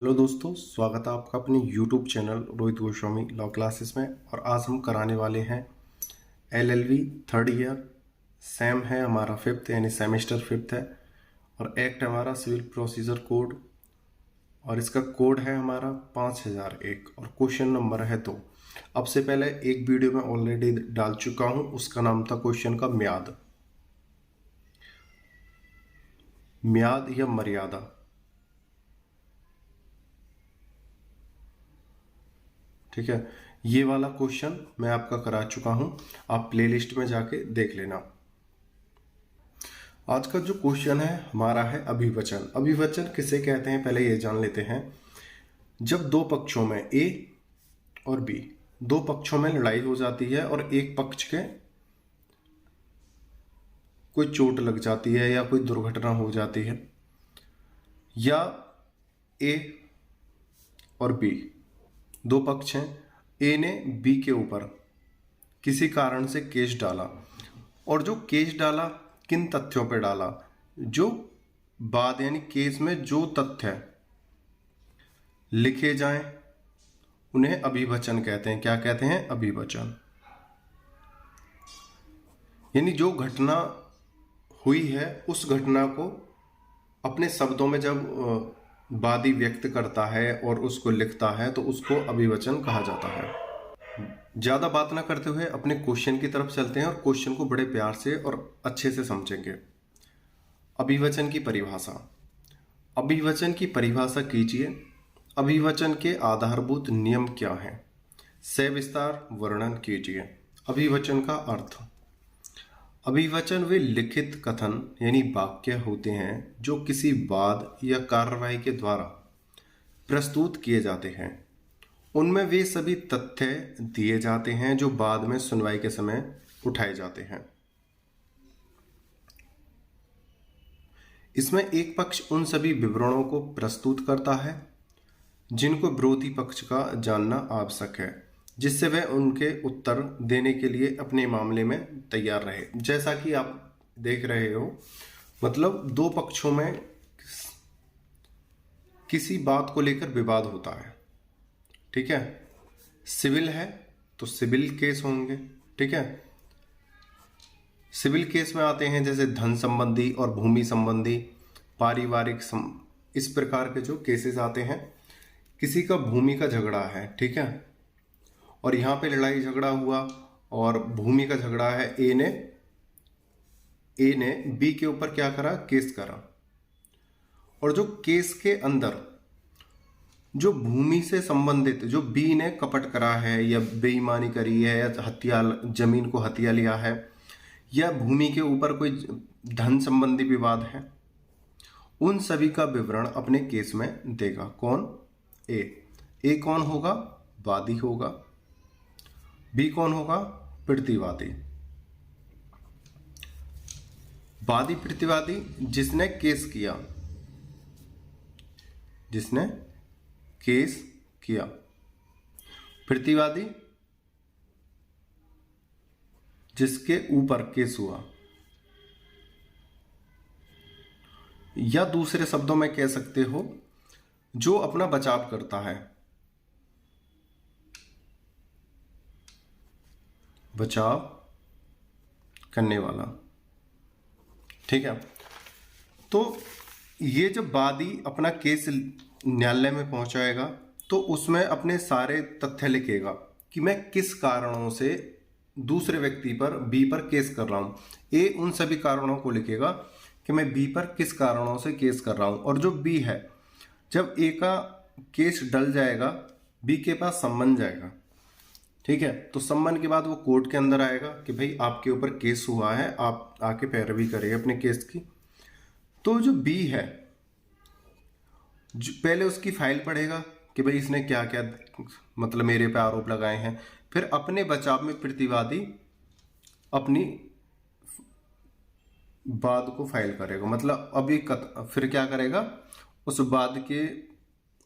Hello दोस्तों, स्वागत है आपका अपने YouTube channel Rohit Goswami law classes में। और आज हम कराने वाले हैं LLB थर्ड ईयर। सेम है हमारा फिफ्थ, यानी सेमेस्टर फिफ्थ है। और एक्ट हमारा सिविल प्रोसीजर कोड, और इसका कोड है हमारा 5001 और क्वेश्चन नंबर है 2। अब से पहले एक वीडियो में ऑलरेडी डाल चुका हूँ, उसका नाम था क्वेश्चन का म्याद, म्याद या मर्यादा। ठीक है, ये वाला क्वेश्चन मैं आपका करा चुका हूं, आप प्लेलिस्ट में जाके देख लेना। आज का जो क्वेश्चन है हमारा है अभिवचन। अभिवचन किसे कहते हैं पहले ये जान लेते हैं। जब दो पक्षों में ए और बी, दो पक्षों में लड़ाई हो जाती है और एक पक्ष के कोई चोट लग जाती है या कोई दुर्घटना हो जाती है, या ए और बी दो पक्ष हैं, ए ने बी के ऊपर किसी कारण से केस डाला, और जो केस डाला किन तथ्यों पर डाला, जो बाद यानी केस में जो तथ्य लिखे जाएं उन्हें अभिवचन कहते हैं। क्या कहते हैं? अभिवचन। यानी जो घटना हुई है उस घटना को अपने शब्दों में जब वादी व्यक्त करता है और उसको लिखता है तो उसको अभिवचन कहा जाता है। ज़्यादा बात ना करते हुए अपने क्वेश्चन की तरफ चलते हैं और क्वेश्चन को बड़े प्यार से और अच्छे से समझेंगे। अभिवचन की परिभाषा। अभिवचन की परिभाषा कीजिए। अभिवचन के आधारभूत नियम क्या हैं? सविस्तार वर्णन कीजिए। अभिवचन का अर्थ। अभिवचन वे लिखित कथन यानी वाक्य होते हैं जो किसी वाद या कार्रवाई के द्वारा प्रस्तुत किए जाते हैं। उनमें वे सभी तथ्य दिए जाते हैं जो बाद में सुनवाई के समय उठाए जाते हैं। इसमें एक पक्ष उन सभी विवरणों को प्रस्तुत करता है जिनको विरोधी पक्ष का जानना आवश्यक है, जिससे वह उनके उत्तर देने के लिए अपने मामले में तैयार रहे। जैसा कि आप देख रहे हो, मतलब दो पक्षों में किसी बात को लेकर विवाद होता है। ठीक है, सिविल है तो सिविल केस होंगे। ठीक है, सिविल केस में आते हैं जैसे धन संबंधी और भूमि संबंधी, पारिवारिक इस प्रकार के जो केसेस आते हैं। किसी का भूमि का झगड़ा है, ठीक है, और यहाँ पे लड़ाई झगड़ा हुआ और भूमि का झगड़ा है। ए ने बी के ऊपर क्या करा? केस करा। और जो केस के अंदर जो भूमि से संबंधित, जो बी ने कपट करा है या बेईमानी करी है या हत्या, जमीन को हत्या लिया है, या भूमि के ऊपर कोई धन संबंधी विवाद है, उन सभी का विवरण अपने केस में देगा। कौन? ए कौन होगा? वादी होगा। बी कौन होगा? प्रतिवादी। वादी प्रतिवादी जिसने केस किया, जिसने केस किया। प्रतिवादी जिसके ऊपर केस हुआ, या दूसरे शब्दों में कह सकते हो जो अपना बचाव करता है, बचाव करने वाला। ठीक है, तो ये जब वादी अपना केस न्यायालय में पहुंचाएगा तो उसमें अपने सारे तथ्य लिखेगा कि मैं किस कारणों से दूसरे व्यक्ति पर, बी पर केस कर रहा हूं। ए उन सभी कारणों को लिखेगा कि मैं बी पर किस कारणों से केस कर रहा हूं। और जो बी है, जब ए का केस डल जाएगा, बी के पास सम्मन जाएगा। ठीक है, तो सम्मन के बाद वो कोर्ट के अंदर आएगा कि भाई आपके ऊपर केस हुआ है, आप आके पैरवी करें अपने केस की। तो जो बी है, पहले उसकी फाइल पढ़ेगा कि भाई इसने क्या क्या मतलब मेरे पे आरोप लगाए हैं। फिर अपने बचाव में प्रतिवादी अपनी वाद को फाइल करेगा, मतलब फिर क्या करेगा? उस वाद के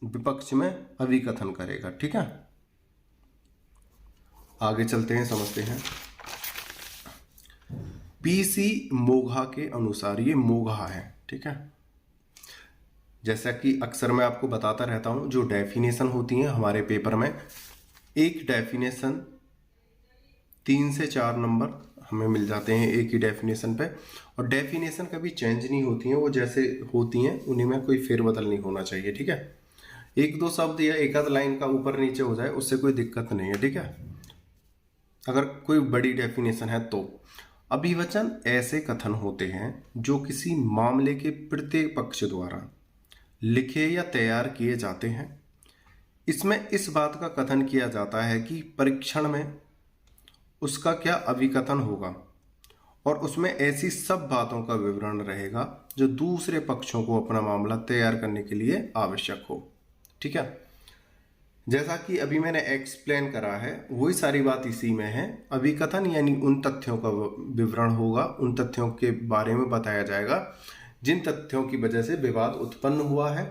विपक्ष में अभिकथन करेगा। ठीक है, आगे चलते हैं, समझते हैं। पीसी मोघा के अनुसार, ये मोघा है, ठीक है, जैसा कि अक्सर मैं आपको बताता रहता हूं, जो डेफिनेशन होती हैं हमारे पेपर में, एक डेफिनेशन 3 से 4 नंबर हमें मिल जाते हैं एक ही डेफिनेशन पे, और डेफिनेशन कभी चेंज नहीं होती हैं, वो जैसे होती हैं उन्हीं में कोई फेरबदल नहीं होना चाहिए, ठीक है। एक दो शब्द या एक आध लाइन का ऊपर नीचे हो जाए उससे कोई दिक्कत नहीं है, ठीक है, अगर कोई बड़ी डेफिनेशन है तो। अभिवचन ऐसे कथन होते हैं जो किसी मामले के प्रत्येक पक्ष द्वारा लिखे या तैयार किए जाते हैं। इसमें इस बात का कथन किया जाता है कि परीक्षण में उसका क्या अभिकथन होगा, और उसमें ऐसी सब बातों का विवरण रहेगा जो दूसरे पक्षों को अपना मामला तैयार करने के लिए आवश्यक हो, ठीक है। जैसा कि अभी मैंने एक्सप्लेन करा है वही सारी बात इसी में है। अभिकथन यानी उन तथ्यों का विवरण होगा, उन तथ्यों के बारे में बताया जाएगा जिन तथ्यों की वजह से विवाद उत्पन्न हुआ है,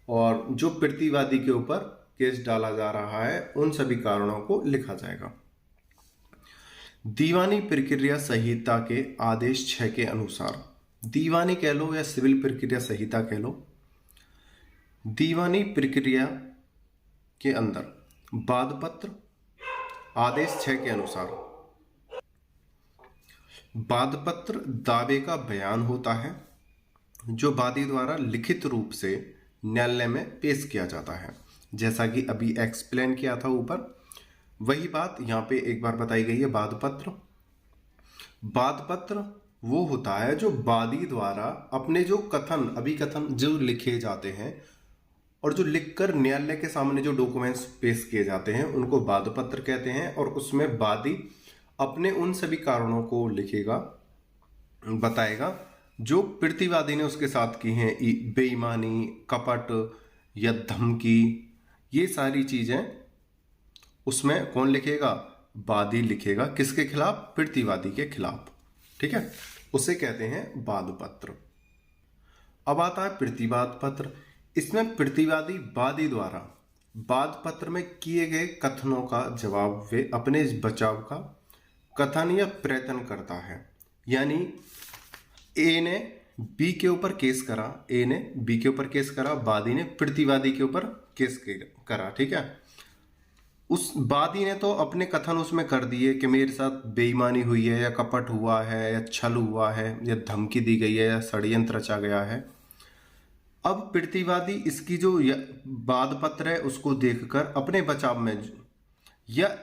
और जो प्रतिवादी के ऊपर केस डाला जा रहा है उन सभी कारणों को लिखा जाएगा। दीवानी प्रक्रिया संहिता के आदेश 6 के अनुसार, दीवानी कह लो या सिविल प्रक्रिया संहिता कह लो, दीवानी प्रक्रिया के अंदर वादपत्र आदेश 6 के अनुसार वादपत्र दावे का बयान होता है जो वादी द्वारा लिखित रूप से न्यायालय में पेश किया जाता है। जैसा कि अभी एक्सप्लेन किया था ऊपर, वही बात यहाँ पे एक बार बताई गई है। वादपत्र, वादपत्र वो होता है जो वादी द्वारा अपने जो कथन अभिकथन जो लिखे जाते हैं और जो लिखकर न्यायालय के सामने जो डॉक्यूमेंट्स पेश किए जाते हैं उनको वादपत्र कहते हैं, और उसमें वादी अपने उन सभी कारणों को लिखेगा, बताएगा जो प्रतिवादी ने उसके साथ की हैं, बेईमानी, कपट या धमकी, ये सारी चीजें उसमें कौन लिखेगा? वादी लिखेगा। किसके खिलाफ? प्रतिवादी के खिलाफ, ठीक है, उसे कहते हैं वादपत्र। अब आता है प्रतिवाद पत्र। इसमें प्रतिवादी वादी द्वारा वादपत्र में किए गए कथनों का जवाब वे अपने बचाव का कथन या प्रयत्न करता है। यानी ए ने बी के ऊपर केस करा, ए ने बी के ऊपर केस करा, वादी ने प्रतिवादी के ऊपर केस करा, ठीक है। उस वादी ने तो अपने कथन उसमें कर दिए कि मेरे साथ बेईमानी हुई है या कपट हुआ है या छल हुआ है या धमकी दी गई है या षड्यंत्र रचा गया है। अब प्रतिवादी इसकी जो वादपत्र है उसको देखकर अपने बचाव में या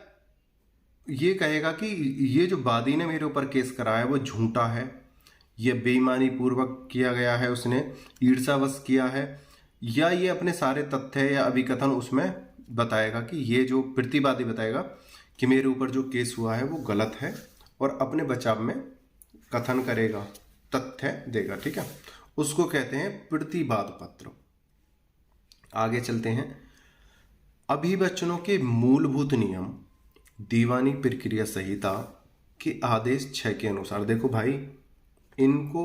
ये कहेगा कि ये जो वादी ने मेरे ऊपर केस कराया है वो झूठा है, ये बेईमानी पूर्वक किया गया है, उसने ईर्ष्यावश किया है, या ये अपने सारे तथ्य या अभिकथन उसमें बताएगा कि ये जो प्रतिवादी बताएगा कि मेरे ऊपर जो केस हुआ है वो गलत है, और अपने बचाव में कथन करेगा, तथ्य देगा, ठीक है। उसको कहते हैं प्रतिवाद पत्र। आगे चलते हैं। अभिवचनों के मूलभूत नियम दीवानी प्रक्रिया संहिता के आदेश 6 के अनुसार। देखो भाई, इनको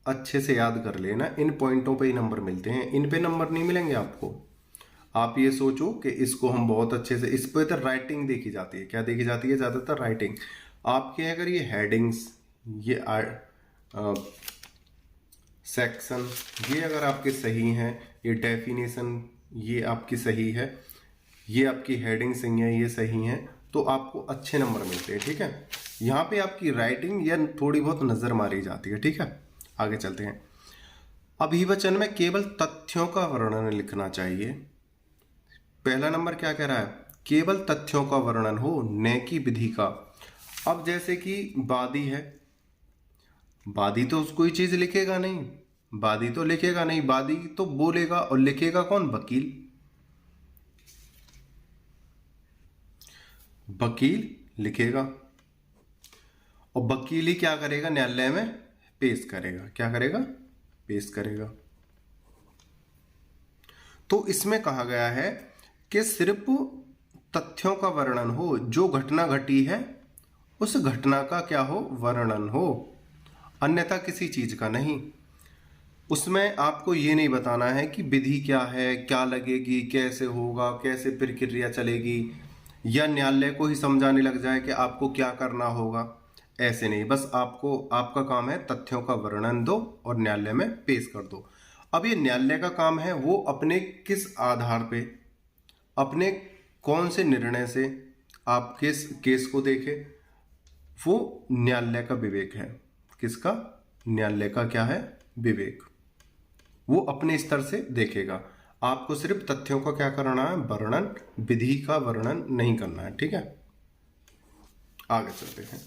अच्छे से याद कर लेना, इन पॉइंटों पे ही नंबर मिलते हैं, इन पे नंबर नहीं मिलेंगे आपको। आप ये सोचो कि इसको हम बहुत अच्छे से, इस पे तो राइटिंग देखी जाती है। क्या देखी जाती है? ज़्यादातर राइटिंग। आपके अगर ये हेडिंग्स, ये सेक्शन, ये अगर आपके सही हैं, ये डेफिनेशन ये आपकी सही है, ये आपकी हेडिंग सही है, ये सही है, तो आपको अच्छे नंबर मिलते हैं, ठीक है। यहाँ पे आपकी राइटिंग या थोड़ी बहुत नज़र मारी जाती है, ठीक है। आगे चलते हैं। अभिवचन में केवल तथ्यों का वर्णन लिखना चाहिए। पहला नंबर क्या कह रहा है? केवल तथ्यों का वर्णन हो, न कि विधि का। अब जैसे कि वादी है, वादी तो कोई चीज लिखेगा नहीं, वादी तो लिखेगा नहीं, वादी तो बोलेगा, और लिखेगा कौन? वकील। वकील लिखेगा, और वकील ही क्या करेगा? न्यायालय में पेश करेगा। क्या करेगा? पेश करेगा। तो इसमें कहा गया है कि सिर्फ तथ्यों का वर्णन हो, जो घटना घटी है उस घटना का क्या हो? वर्णन हो, अन्यथा किसी चीज का नहीं। उसमें आपको ये नहीं बताना है कि विधि क्या है, क्या लगेगी, कैसे होगा, कैसे प्रक्रिया चलेगी, या न्यायालय को ही समझाने लग जाए कि आपको क्या करना होगा। ऐसे नहीं, बस आपको, आपका काम है तथ्यों का वर्णन दो और न्यायालय में पेश कर दो। अब ये न्यायालय का काम है, वो अपने किस आधार पे, अपने कौन से निर्णय से आप किस केस को देखे, वो न्यायालय का विवेक है। किसका? न्यायालय का क्या है? विवेक। वो अपने स्तर से देखेगा। आपको सिर्फ तथ्यों का क्या करना है? वर्णन, विधि का वर्णन नहीं करना है। ठीक है, आगे चलते हैं।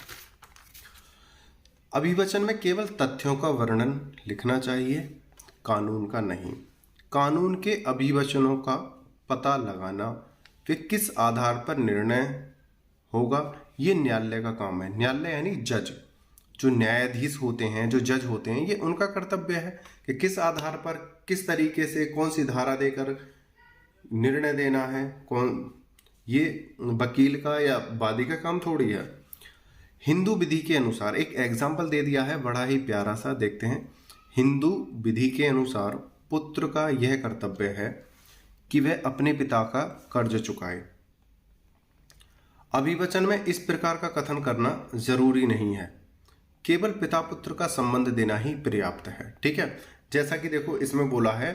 अभिवचन में केवल तथ्यों का वर्णन लिखना चाहिए, कानून का नहीं। कानून के अभिवचनों का पता लगाना, वे किस आधार पर निर्णय होगा, ये न्यायालय का काम है। न्यायालय यानी जज, जो न्यायाधीश होते हैं, जो जज होते हैं, ये उनका कर्तव्य है कि किस आधार पर, किस तरीके से, कौन सी धारा देकर निर्णय देना है। ये वकील का या वादी का काम थोड़ी है। हिंदू विधि के अनुसार, एक एग्जाम्पल दे दिया है बड़ा ही प्यारा सा, देखते हैं। हिंदू विधि के अनुसार पुत्र का यह कर्तव्य है कि वह अपने पिता का कर्ज चुकाए। अभिवचन में इस प्रकार का कथन करना जरूरी नहीं है, केवल पिता पुत्र का संबंध देना ही पर्याप्त है। ठीक है, जैसा कि देखो इसमें बोला है,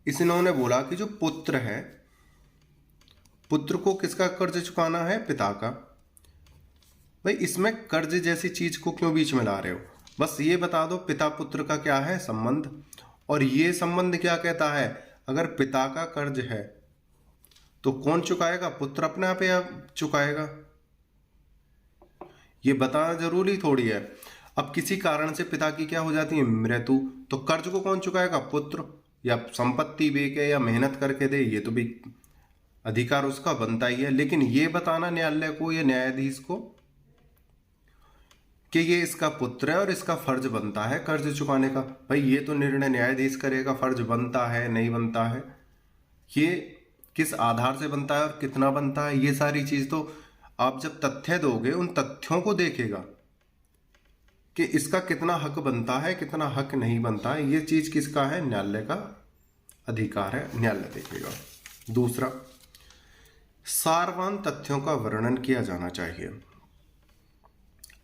इन्होंने बोला कि जो पुत्र है, पुत्र को किसका कर्ज चुकाना है? पिता का। भाई इसमें कर्ज जैसी चीज को क्यों बीच में ला रहे हो? बस ये बता दो पिता पुत्र का क्या है संबंध, और ये संबंध क्या कहता है, अगर पिता का कर्ज है तो कौन चुकाएगा? पुत्र अपने आप या चुकाएगा? ये बताना जरूरी थोड़ी है। अब किसी कारण से पिता की क्या हो जाती है? मृत्यु, तो कर्ज को कौन चुकाएगा? पुत्र। या संपत्ति बेचे या मेहनत करके दे, ये तो भी अधिकार उसका बनता ही है। लेकिन ये बताना न्यायालय को या न्यायाधीश को कि ये इसका पुत्र है और इसका फर्ज बनता है कर्ज चुकाने का, भाई ये तो निर्णय न्यायाधीश करेगा, फर्ज बनता है नहीं बनता है, ये किस आधार से बनता है और कितना बनता है, ये सारी चीज तो आप जब तथ्य दोगे उन तथ्यों को देखेगा कि इसका कितना हक बनता है, कितना हक नहीं बनता है। ये चीज किसका है? न्यायालय का अधिकार है, न्यायालय देखेगा। दूसरा, सारवान तथ्यों का वर्णन किया जाना चाहिए।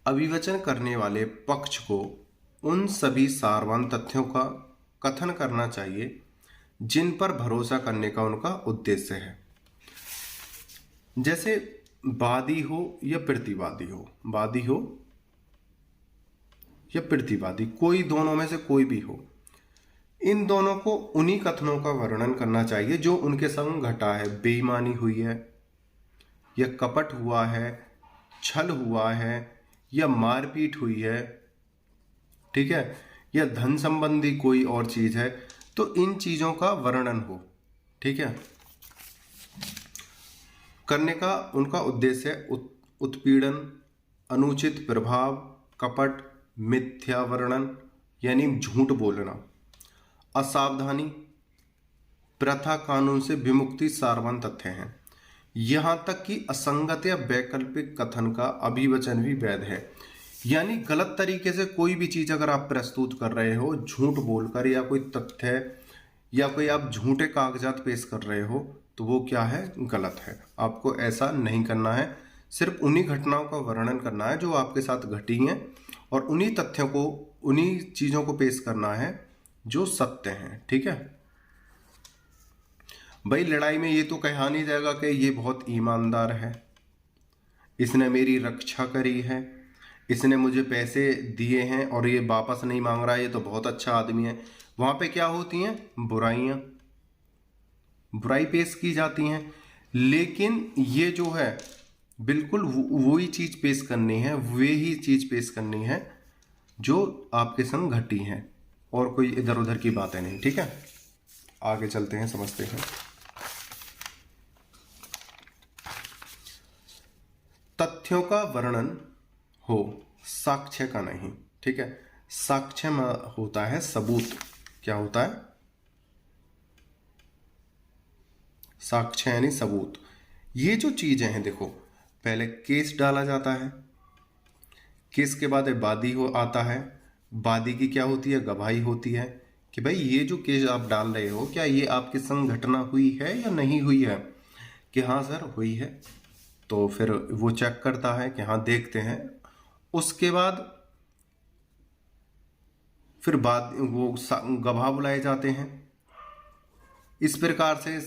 अभिवचन करने वाले पक्ष को उन सभी सारवान तथ्यों का कथन करना चाहिए जिन पर भरोसा करने का उनका उद्देश्य है। जैसे वादी हो या प्रतिवादी हो, वादी हो या प्रतिवादी, कोई दोनों में से कोई भी हो, इन दोनों को उन्हीं कथनों का वर्णन करना चाहिए जो उनके संग घटा है। बेईमानी हुई है, या कपट हुआ है, छल हुआ है, या मारपीट हुई है, ठीक है, या धन संबंधी कोई और चीज है, तो इन चीजों का वर्णन हो। ठीक है, करने का उनका उद्देश्य है उत्पीड़न, अनुचित प्रभाव, कपट, मिथ्या वर्णन यानी झूठ बोलना, असावधानी, प्रथा, कानून से विमुक्ति सारवान तथ्य हैं। यहां तक कि असंगत या वैकल्पिक कथन का अभिवचन भी वैध है। यानी गलत तरीके से कोई भी चीज अगर आप प्रस्तुत कर रहे हो झूठ बोलकर, या कोई तथ्य या कोई आप झूठे कागजात पेश कर रहे हो, तो वो क्या है? गलत है। आपको ऐसा नहीं करना है। सिर्फ उन्हीं घटनाओं का वर्णन करना है जो आपके साथ घटी हैं, और उन्हीं तथ्यों को, उन्हीं चीजों को पेश करना है जो सत्य हैं। ठीक है भाई, लड़ाई में ये तो कहा नहीं जाएगा कि ये बहुत ईमानदार है, इसने मेरी रक्षा करी है, इसने मुझे पैसे दिए हैं और ये वापस नहीं मांग रहा है, ये तो बहुत अच्छा आदमी है। वहां पे क्या होती हैं? बुराइयां, बुराई पेश की जाती हैं। लेकिन ये जो है बिल्कुल वही चीज पेश करनी है, वे ही चीज पेश करनी है जो आपके संग घटी है, और कोई इधर उधर की बातें नहीं। ठीक है, आगे चलते हैं, समझते हैं। तथ्यों का वर्णन हो, साक्ष्य का नहीं। ठीक है, साक्ष्य में होता है सबूत। क्या होता है? साक्ष्य यानी सबूत। ये जो चीजें हैं, देखो पहले केस डाला जाता है, केस के बाद वादी हो आता है, वादी की क्या होती है? गवाही होती है कि भाई ये जो केस आप डाल रहे हो, क्या ये आपके संग घटना हुई है या नहीं हुई है? कि हाँ सर हुई है, तो फिर वो चेक करता है कि हाँ देखते हैं। उसके बाद फिर बाद वो गवाह बुलाए जाते हैं। इस प्रकार से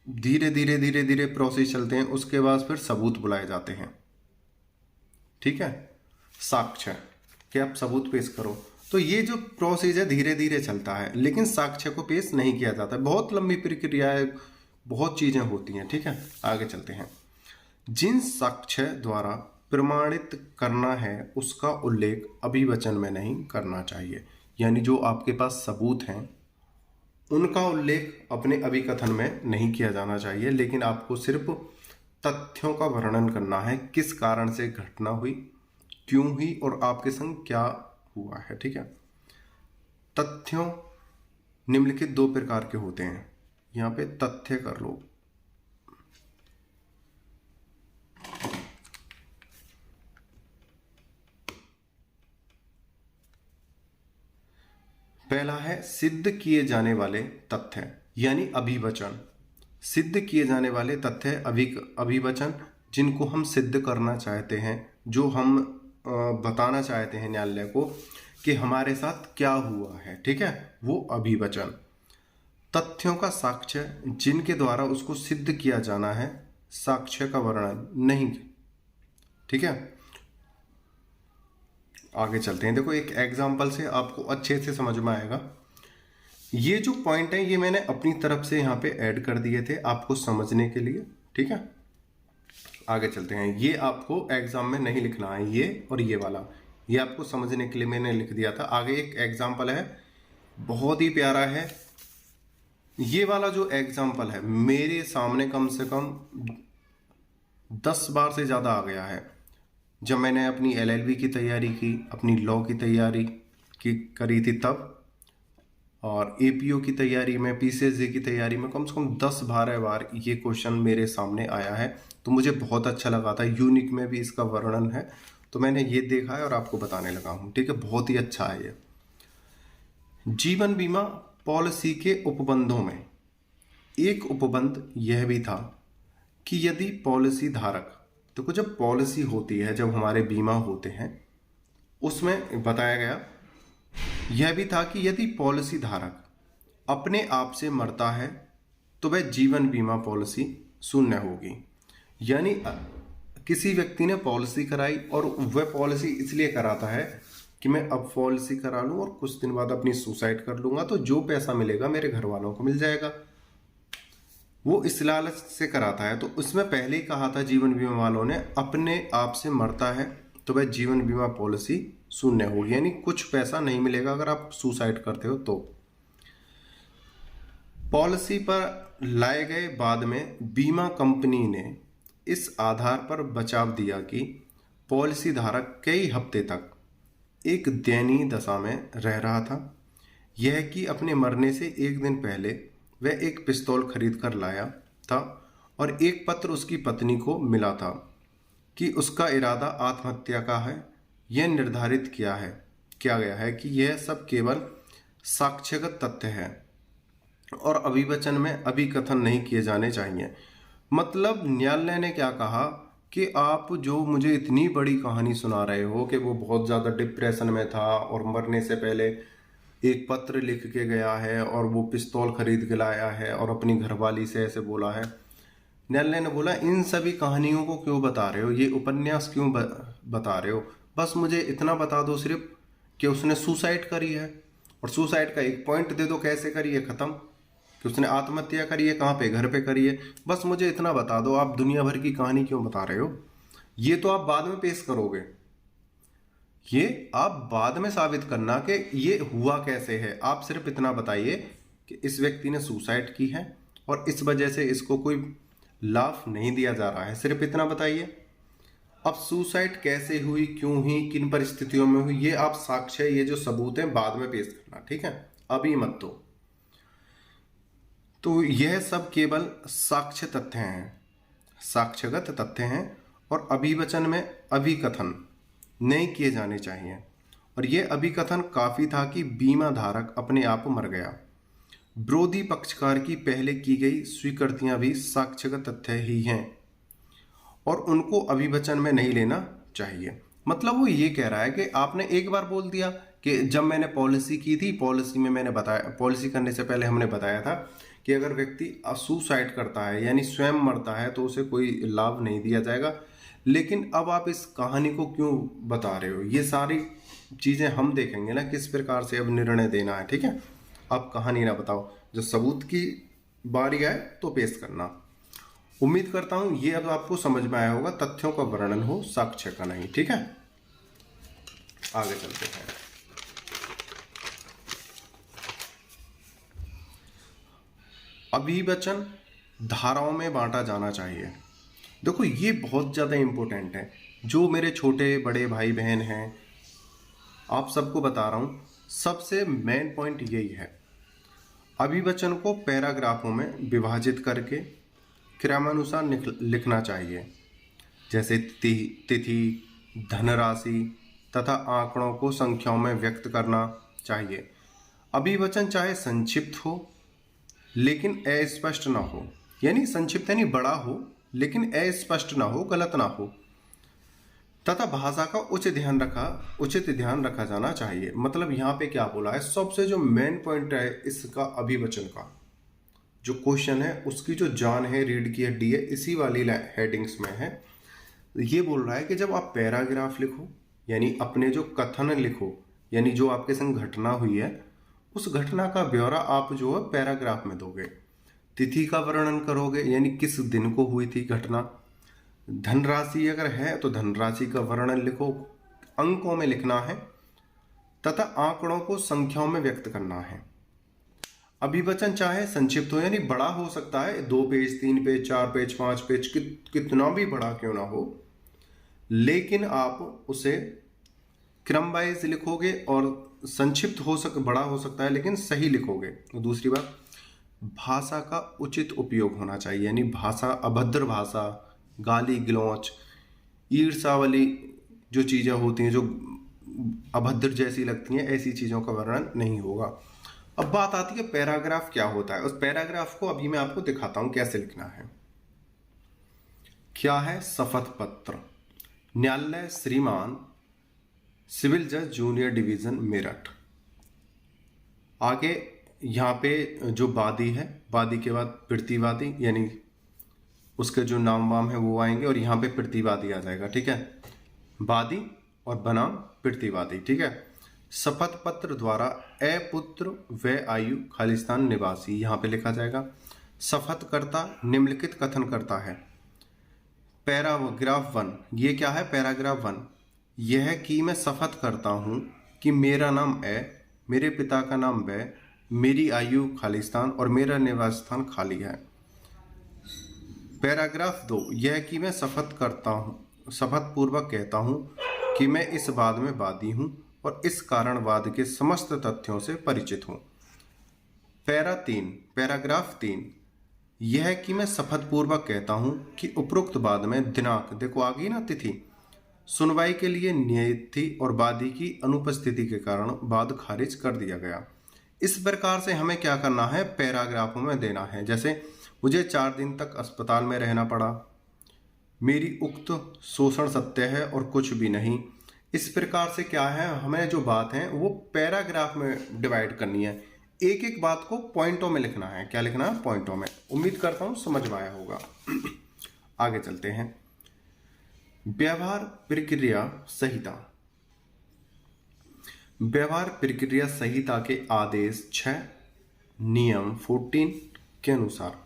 धीरे धीरे धीरे धीरे प्रोसेस चलते हैं। उसके बाद फिर सबूत बुलाए जाते हैं। ठीक है, साक्ष्य कि आप सबूत पेश करो। तो ये जो प्रोसेस है धीरे धीरे चलता है, लेकिन साक्ष्य को पेश नहीं किया जाता। बहुत लंबी प्रक्रिया है, बहुत चीजें होती हैं। ठीक है, आगे चलते हैं। जिन साक्ष्य द्वारा प्रमाणित करना है उसका उल्लेख अभिवचन में नहीं करना चाहिए। यानी जो आपके पास सबूत हैं उनका उल्लेख अपने अभिकथन में नहीं किया जाना चाहिए, लेकिन आपको सिर्फ तथ्यों का वर्णन करना है। किस कारण से घटना हुई, क्यों हुई और आपके संग क्या हुआ है। ठीक है, तथ्यों निम्नलिखित दो प्रकार के होते हैं। यहां पे तथ्य कर लो। पहला है सिद्ध किए जाने वाले तथ्य, यानी अभिवचन। सिद्ध किए जाने वाले तथ्य अभिवचन, जिनको हम सिद्ध करना चाहते हैं, जो हम बताना चाहते हैं न्यायालय को कि हमारे साथ क्या हुआ है। ठीक है, वो अभिवचन। तथ्यों का साक्ष्य जिनके द्वारा उसको सिद्ध किया जाना है, साक्ष्य का वर्णन नहीं। ठीक है, आगे चलते हैं। देखो एक एग्जाम्पल से आपको अच्छे से समझ में आएगा। ये जो पॉइंट है ये मैंने अपनी तरफ से यहाँ पे ऐड कर दिए थे आपको समझने के लिए। ठीक है, आगे चलते हैं। ये आपको एग्जाम में नहीं लिखना है, ये और ये वाला, ये आपको समझने के लिए मैंने लिख दिया था। आगे एक एग्जाम्पल है, बहुत ही प्यारा है। ये वाला जो एग्जाम्पल है मेरे सामने कम से कम 10 बार से ज़्यादा आ गया है। जब मैंने अपनी LLB की तैयारी की, अपनी लॉ की तैयारी करी थी तब, और APO की तैयारी में, PCSJ की तैयारी में कम से कम 10-12 बार ये क्वेश्चन मेरे सामने आया है। तो मुझे बहुत अच्छा लगा था। यूनिक में भी इसका वर्णन है, तो मैंने ये देखा है और आपको बताने लगा हूँ। ठीक है, बहुत ही अच्छा है ये। जीवन बीमा पॉलिसी के उपबंधों में एक उपबंध यह भी था कि यदि पॉलिसी धारक, देखो जब पॉलिसी होती है, जब हमारे बीमा होते हैं, उसमें बताया गया यह भी था कि यदि पॉलिसी धारक अपने आप से मरता है तो वह जीवन बीमा पॉलिसी शून्य होगी। यानी किसी व्यक्ति ने पॉलिसी कराई और वह पॉलिसी इसलिए कराता है कि मैं अब पॉलिसी करा लूं और कुछ दिन बाद अपनी सुसाइड कर लूंगा, तो जो पैसा मिलेगा मेरे घर वालों को मिल जाएगा। वो इस लालच से कराता है। तो उसमें पहले ही कहा था जीवन बीमा वालों ने, अपने आप से मरता है तो वह जीवन बीमा पॉलिसी शून्य होगी, यानी कुछ पैसा नहीं मिलेगा अगर आप सुसाइड करते हो तो। पॉलिसी पर लाए गए बाद में बीमा कंपनी ने इस आधार पर बचाव दिया कि पॉलिसी धारक कई हफ्ते तक एक दयनीय दशा में रह रहा था। यह कि अपने मरने से एक दिन पहले वह एक पिस्तौल खरीद कर लाया था और एक पत्र उसकी पत्नी को मिला था कि उसका इरादा आत्महत्या का है। यह निर्धारित किया गया है कि यह सब केवल साक्ष्यगत तथ्य है और अभिवचन में अभिकथन नहीं किए जाने चाहिए। मतलब न्यायालय ने क्या कहा कि आप जो मुझे इतनी बड़ी कहानी सुना रहे हो कि वो बहुत ज़्यादा डिप्रेशन में था और मरने से पहले एक पत्र लिख के गया है और वो पिस्तौल खरीद के लाया है और अपनी घरवाली से ऐसे बोला है। न्यायालय ने बोला इन सभी कहानियों को क्यों बता रहे हो, ये उपन्यास क्यों बता रहे हो, बस मुझे इतना बता दो सिर्फ कि उसने सुसाइड करी है, और सुसाइड का एक पॉइंट दे दो कैसे करी है, खत्म। कि उसने आत्महत्या करी है, कहाँ पे, घर पे करी है, बस मुझे इतना बता दो। आप दुनिया भर की कहानी क्यों बता रहे हो? ये तो आप बाद में पेश करोगे, ये आप बाद में साबित करना कि ये हुआ कैसे है। आप सिर्फ इतना बताइए कि इस व्यक्ति ने सुसाइड की है और इस वजह से इसको कोई लाभ नहीं दिया जा रहा है, सिर्फ इतना बताइए। अब सुसाइड कैसे हुई, क्यों हुई, किन परिस्थितियों में हुई, ये आप साक्ष्य, ये जो सबूत हैं बाद में पेश करना। ठीक है, अभी मत दो। तो यह सब केवल साक्ष्य तथ्य हैं, साक्ष्यगत तथ्य हैं और अभिवचन में अभिकथन नहीं किए जाने चाहिए। और यह अभिकथन काफी था कि बीमा धारक अपने आप मर गया। विरोधी पक्षकार की पहले की गई स्वीकृतियां भी साक्ष्यगत तथ्य ही हैं और उनको अभिवचन में नहीं लेना चाहिए। मतलब वो ये कह रहा है कि आपने एक बार बोल दिया कि जब मैंने पॉलिसी की थी, पॉलिसी में मैंने बताया, पॉलिसी करने से पहले हमने बताया था कि अगर व्यक्ति सुसाइड करता है यानी स्वयं मरता है तो उसे कोई लाभ नहीं दिया जाएगा। लेकिन अब आप इस कहानी को क्यों बता रहे हो, ये सारी चीजें हम देखेंगे ना किस प्रकार से अब निर्णय देना है, ठीक है। आप कहानी ना बताओ, जो सबूत की बारी आए तो पेश करना। उम्मीद करता हूं ये अब आपको समझ में आया होगा, तथ्यों का वर्णन हो, साक्ष्य का नहीं, ठीक है। आगे चलते हैं। अभिवचन धाराओं में बांटा जाना चाहिए। देखो ये बहुत ज्यादा इंपॉर्टेंट है, जो मेरे छोटे बड़े भाई बहन हैं आप सबको बता रहा हूं, सबसे मेन पॉइंट यही है। अभिवचन को पैराग्राफों में विभाजित करके क्रमानुसार लिखना चाहिए, जैसे तिथि, धनराशि तथा आंकड़ों को संख्याओं में व्यक्त करना चाहिए। अभिवचन चाहे संक्षिप्त हो लेकिन अस्पष्ट ना हो, यानी संक्षिप्त यानी बड़ा हो लेकिन अस्पष्ट ना हो, गलत ना हो, तथा भाषा का उचित ध्यान रखा जाना चाहिए। मतलब यहाँ पे क्या बोला है, सबसे जो मेन पॉइंट है इसका अभिवचन का जो क्वेश्चन है उसकी जो जान है, रीढ़ की हड्डी है, इसी वाली हेडिंग्स में है। ये बोल रहा है कि जब आप पैराग्राफ लिखो यानी अपने जो कथन लिखो, यानी जो आपके संग घटना हुई है उस घटना का ब्यौरा आप जो है पैराग्राफ में दोगे। तिथि का वर्णन करोगे यानी किस दिन को हुई थी घटना। धनराशि अगर है तो धनराशि का वर्णन लिखो, अंकों में लिखना है, तथा आंकड़ों को संख्याओं में व्यक्त करना है। अभिवचन चाहे संक्षिप्त हो यानी बड़ा हो सकता है, 2 पेज 3 पेज 4 पेज 5 पेज कितना भी बड़ा क्यों ना हो, लेकिन आप उसे क्रम वाइज लिखोगे और संक्षिप्त बड़ा हो सकता है लेकिन सही लिखोगे। दूसरी बात, भाषा का उचित उपयोग होना चाहिए, यानी भाषा, अभद्र भाषा, गाली गलौच, ईर्ष्या वाली जो चीज़ें होती हैं जो अभद्र जैसी लगती हैं, ऐसी चीज़ों का वर्णन नहीं होगा। अब बात आती है पैराग्राफ क्या होता है। उस पैराग्राफ को अभी मैं आपको दिखाता हूं कैसे लिखना है। क्या है, शपथ पत्र, न्यायालय श्रीमान सिविल जज जूनियर डिवीजन मेरठ। आगे यहाँ पे जो वादी है, वादी के बाद प्रतिवादी यानी उसके जो नाम वाम है वो आएंगे और यहाँ पे प्रतिवादी आ जाएगा, ठीक है। वादी और बनाम प्रतिवादी, ठीक है। शपथ पत्र द्वारा अपुत्र व आयु खालिस्तान निवासी यहाँ पे लिखा जाएगा। शपथकर्ता निम्नलिखित कथन करता है। पैराग्राफ 1, ये क्या है, पैराग्राफ 1, यह कि मैं शपथ करता हूँ कि मेरा नाम है, मेरे पिता का नाम व, मेरी आयु खालिस्तान और मेरा निवास स्थान खाली है। पैराग्राफ 2, यह कि मैं शपथ करता हूँ, शपथ पूर्वक कहता हूँ कि मैं इस वाद में वादी हूँ और इस कारणवाद के समस्त तथ्यों से परिचित हूं। पैराग्राफ 3, यह कि मैं शपथ पूर्वक कहता हूं कि उपरोक्त वाद में दिनांक, देखो आ गई ना तिथि, सुनवाई के लिए नियत थी और वादी की अनुपस्थिति के कारण वाद खारिज कर दिया गया। इस प्रकार से हमें क्या करना है, पैराग्राफों में देना है। जैसे मुझे 4 दिन तक अस्पताल में रहना पड़ा, मेरी उक्त शोषण सत्य है और कुछ भी नहीं। इस प्रकार से क्या है, हमें जो बात है वो पैराग्राफ में डिवाइड करनी है, एक एक बात को पॉइंटों में लिखना है। क्या लिखना है, पॉइंटों में। उम्मीद करता हूं समझ में आया होगा। आगे चलते हैं। व्यवहार प्रक्रिया संहिता। व्यवहार प्रक्रिया संहिता के आदेश 6 नियम 14 के अनुसार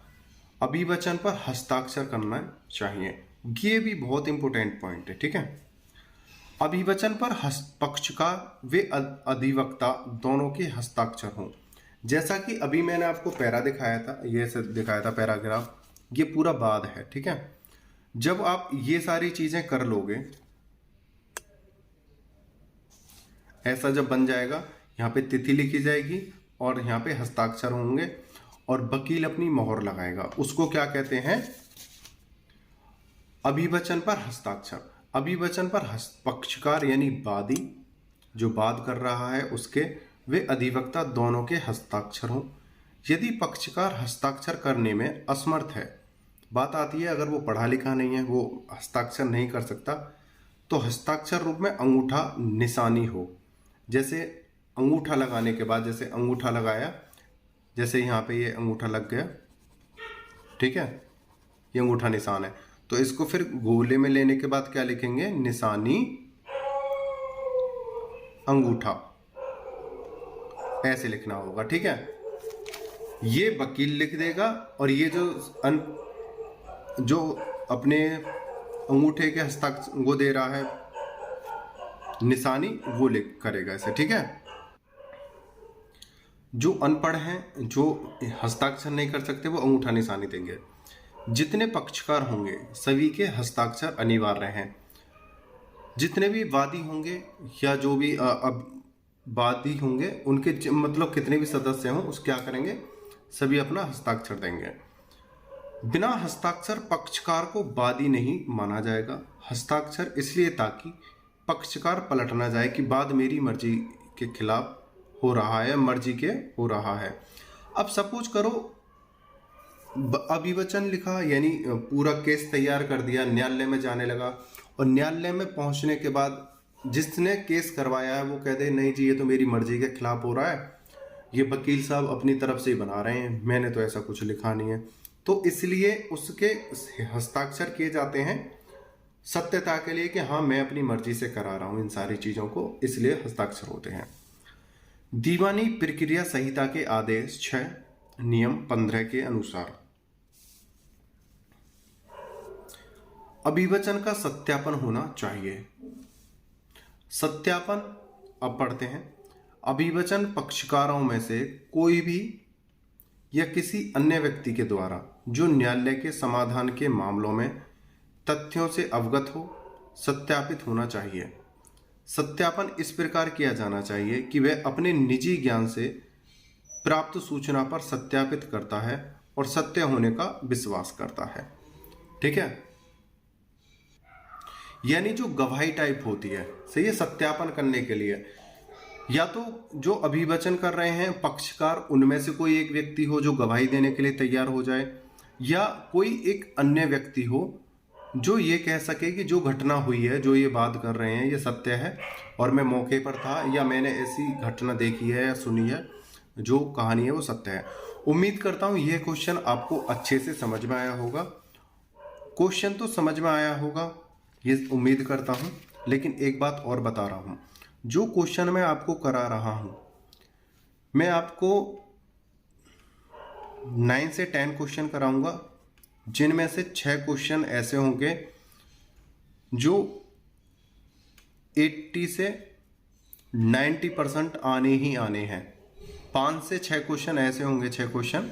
अभिवचन पर हस्ताक्षर करना चाहिए। ये भी बहुत इंपॉर्टेंट पॉइंट है, ठीक है। अभिवचन पर पक्षकार व अधिवक्ता दोनों के हस्ताक्षर हों। जैसा कि अभी मैंने आपको पैरा दिखाया था, ये से दिखाया था पैराग्राफ, ये पूरा वाद है, ठीक है। जब आप ये सारी चीजें कर लोगे, ऐसा जब बन जाएगा, यहाँ पे तिथि लिखी जाएगी और यहाँ पे हस्ताक्षर होंगे और वकील अपनी मोहर लगाएगा, उसको क्या कहते हैं, अभिवचन पर हस्ताक्षर। अभिवचन पर पक्षकार यानी वादी जो वाद कर रहा है उसके वे अधिवक्ता दोनों के हस्ताक्षर हों। यदि पक्षकार हस्ताक्षर करने में असमर्थ है, बात आती है अगर वो पढ़ा लिखा नहीं है, वो हस्ताक्षर नहीं कर सकता, तो हस्ताक्षर रूप में अंगूठा निशानी हो। जैसे अंगूठा लगाने के बाद, जैसे अंगूठा लगाया, जैसे यहाँ पे ये अंगूठा लग गया, ठीक है, ये अंगूठा निशान है, तो इसको फिर गोले में लेने के बाद क्या लिखेंगे, निशानी अंगूठा, ऐसे लिखना होगा, ठीक है। ये वकील लिख देगा और ये जो अपने अंगूठे के हस्ताक्षर वो दे रहा है निशानी, वो लिख करेगा इसे, ठीक है। जो अनपढ़ हैं, जो हस्ताक्षर नहीं कर सकते, वो अंगूठा निशानी देंगे। जितने पक्षकार होंगे सभी के हस्ताक्षर अनिवार्य हैं। जितने भी वादी होंगे या जो भी अब वादी होंगे, उनके मतलब कितने भी सदस्य हों, उस क्या करेंगे, सभी अपना हस्ताक्षर देंगे। बिना हस्ताक्षर पक्षकार को वादी नहीं माना जाएगा। हस्ताक्षर इसलिए ताकि पक्षकार पलट ना जाए कि वाद मेरी मर्जी के खिलाफ हो रहा है, मर्जी के हो रहा है। अब सपोज करो अभिवचन लिखा, यानी पूरा केस तैयार कर दिया, न्यायालय में जाने लगा, और न्यायालय में पहुंचने के बाद जिसने केस करवाया है वो कह दे नहीं जी ये तो मेरी मर्जी के खिलाफ हो रहा है, ये वकील साहब अपनी तरफ से ही बना रहे हैं, मैंने तो ऐसा कुछ लिखा नहीं है, तो इसलिए उसके हस्ताक्षर किए जाते हैं सत्यता के लिए कि हाँ मैं अपनी मर्जी से करा रहा हूं इन सारी चीजों को, इसलिए हस्ताक्षर होते हैं। दीवानी प्रक्रिया संहिता के आदेश 6 नियम 15 के अनुसार अभिवचन का सत्यापन होना चाहिए। सत्यापन अब पढ़ते हैं। अभिवचन पक्षकारों में से कोई भी या किसी अन्य व्यक्ति के द्वारा जो न्यायालय के समाधान के मामलों में तथ्यों से अवगत हो, सत्यापित होना चाहिए। सत्यापन इस प्रकार किया जाना चाहिए कि वह अपने निजी ज्ञान से प्राप्त सूचना पर सत्यापित करता है और सत्य होने का विश्वास करता है, ठीक है। यानी जो गवाही टाइप होती है, सही है, सत्यापन करने के लिए या तो जो अभिवचन कर रहे हैं पक्षकार, उनमें से कोई एक व्यक्ति हो जो गवाही देने के लिए तैयार हो जाए, या कोई एक अन्य व्यक्ति हो जो ये कह सके कि जो घटना हुई है, जो ये बात कर रहे हैं, ये सत्य है और मैं मौके पर था या मैंने ऐसी घटना देखी है या सुनी है, जो कहानी है वो सत्य है। उम्मीद करता हूँ ये क्वेश्चन आपको अच्छे से समझ में आया होगा। क्वेश्चन तो समझ में आया होगा ये उम्मीद करता हूँ, लेकिन एक बात और बता रहा हूँ, जो क्वेश्चन मैं आपको करा रहा हूँ, मैं आपको 9 से 10 क्वेश्चन कराऊंगा, जिनमें से 6 क्वेश्चन ऐसे होंगे जो 80 से 90% आने ही आने हैं। 5 से 6 क्वेश्चन ऐसे होंगे, 6 क्वेश्चन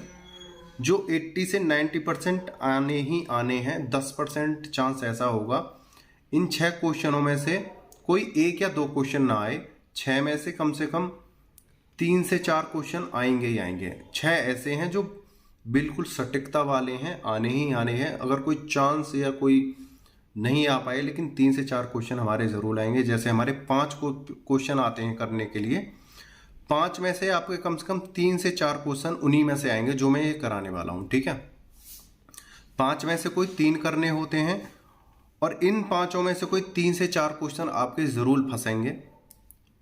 जो 80 से 90% आने ही आने हैं। 10% चांस ऐसा होगा इन 6 क्वेश्चनों में से कोई 1 या 2 क्वेश्चन ना आए। 6 में से कम 3 से 4 क्वेश्चन आएंगे ही आएंगे। 6 ऐसे हैं जो बिल्कुल सटीकता वाले हैं, आने ही आने हैं। अगर कोई चांस या कोई नहीं आ पाए, लेकिन 3 से 4 क्वेश्चन हमारे जरूर आएंगे। जैसे हमारे 5 क्वेश्चन आते हैं करने के लिए, 5 में से आपके कम से कम 3 से 4 क्वेश्चन उन्हीं में से आएंगे जो मैं ये कराने वाला हूं, ठीक है। 5 में से कोई 3 करने होते हैं और इन 5 में से कोई 3 से 4 क्वेश्चन आपके जरूर फंसेंगे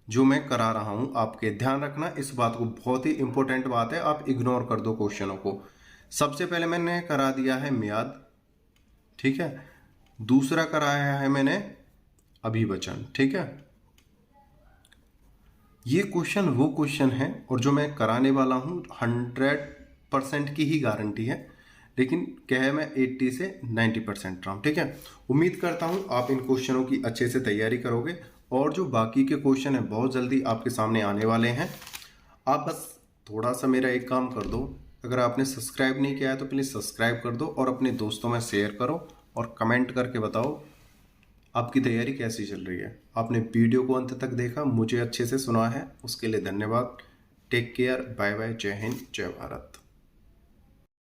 जो मैं करा रहा हूं। आपके ध्यान रखना इस बात को, बहुत ही इंपॉर्टेंट बात है, आप इग्नोर कर दो क्वेश्चनों को। सबसे पहले मैंने करा दिया है म्याद, ठीक है। दूसरा कराया है मैंने अभिवचन, ठीक है। ये क्वेश्चन वो क्वेश्चन है और जो मैं कराने वाला हूं 100% की ही गारंटी है, लेकिन क्या है मैं 80 से 90% रहा हूं, ठीक है। उम्मीद करता हूं आप इन क्वेश्चनों की अच्छे से तैयारी करोगे और जो बाकी के क्वेश्चन है बहुत जल्दी आपके सामने आने वाले हैं। आप बस थोड़ा सा मेरा एक काम कर दो, अगर आपने सब्सक्राइब नहीं किया है तो प्लीज़ सब्सक्राइब कर दो और अपने दोस्तों में शेयर करो और कमेंट करके बताओ आपकी तैयारी कैसी चल रही है। आपने वीडियो को अंत तक देखा, मुझे अच्छे से सुना है, उसके लिए धन्यवाद। टेक केयर, बाय बाय, जय हिंद, जय भारत।